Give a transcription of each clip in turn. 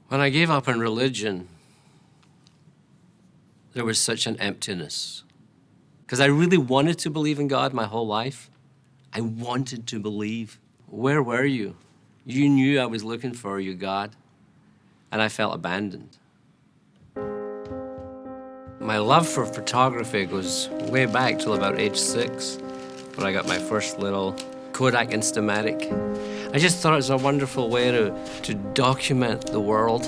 When I gave up on religion, there was such an emptiness. Because I really wanted to believe in God my whole life. I wanted to believe. Where were you? You knew I was looking for you, God. And I felt abandoned. My love for photography goes way back till about age 6, when I got my first little Kodak Instamatic. I just thought it was a wonderful way to document the world.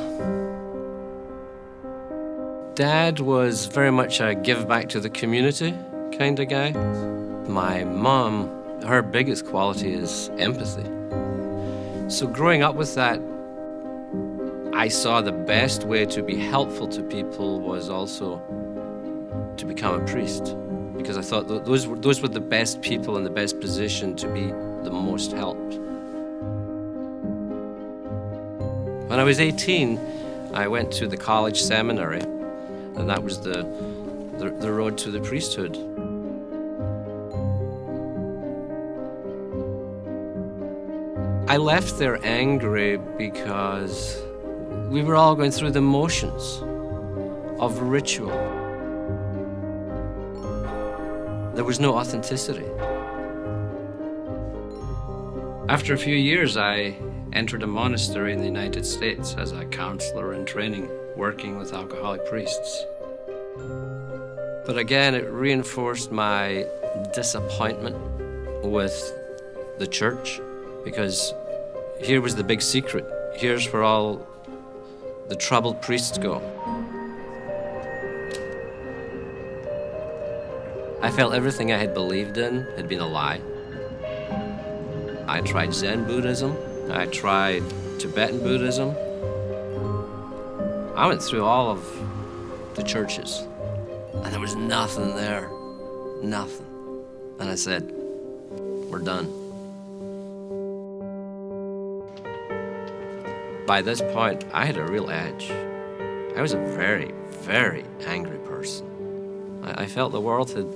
Dad was very much a give back to the community kind of guy. My mom, her biggest quality is empathy. So growing up with that, I saw the best way to be helpful to people was also to become a priest, because I thought those were the best people in the best position to be the most helped. When I was 18, I went to the college seminary, and that was the road to the priesthood. I left there angry because we were all going through the motions of ritual. There was no authenticity. After a few years, I entered a monastery in the United States as a counselor in training, working with alcoholic priests. But again, it reinforced my disappointment with the church, because here was the big secret. Here's where all the troubled priests go. I felt everything I had believed in had been a lie. I tried Zen Buddhism. I tried Tibetan Buddhism. I went through all of the churches, and there was nothing there, nothing. And I said, we're done. By this point, I had a real edge. I was a very, very angry person. I felt the world had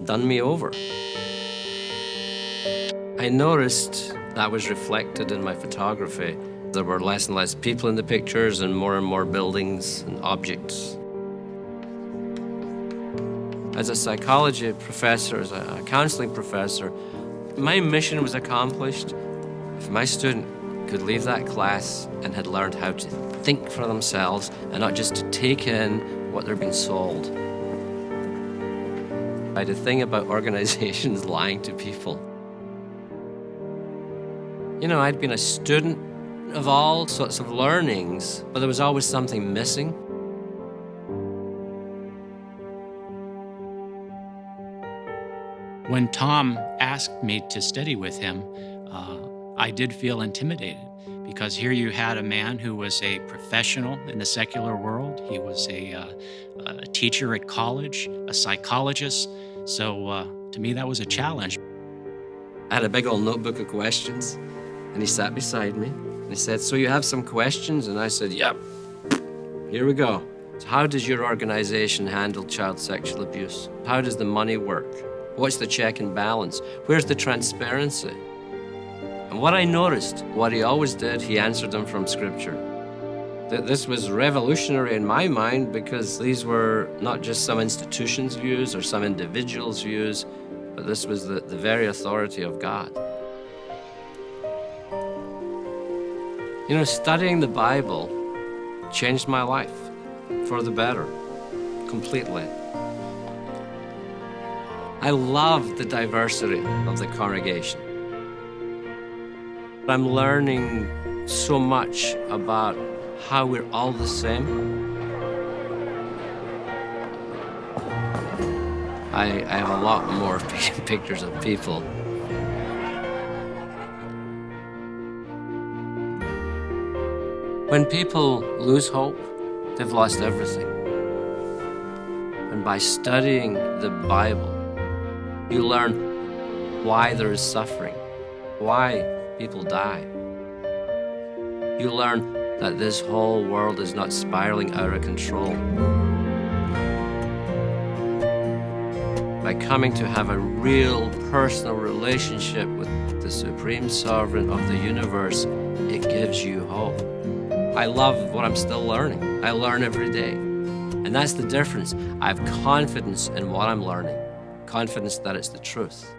done me over. I noticed that was reflected in my photography. There were less and less people in the pictures and more buildings and objects. As a psychology professor, as a counseling professor, my mission was accomplished if my student could leave that class and had learned how to think for themselves and not just to take in what they're being sold. I had a thing about organizations lying to people. You know, I'd been a student of all sorts of learnings, but there was always something missing. When Tom asked me to study with him, I did feel intimidated, because here you had a man who was a professional in the secular world. He was a teacher at college, a psychologist. So to me, that was a challenge. I had a big old notebook of questions, and he sat beside me, and he said, so you have some questions? And I said, yep, here we go. So how does your organization handle child sexual abuse? How does the money work? What's the check and balance? Where's the transparency? And what I noticed, what he always did, he answered them from Scripture. This was revolutionary in my mind, because these were not just some institution's views or some individual's views, but this was the very authority of God. You know, studying the Bible changed my life for the better, completely. I love the diversity of the congregation. I'm learning so much about how we're all the same. I have a lot more pictures of people. When people lose hope, they've lost everything. And by studying the Bible, you learn why there is suffering, why people die. You learn that this whole world is not spiraling out of control. By coming to have a real personal relationship with the Supreme Sovereign of the universe, it gives you hope. I love what I'm still learning. I learn every day. And that's the difference. I have confidence in what I'm learning, confidence that it's the truth.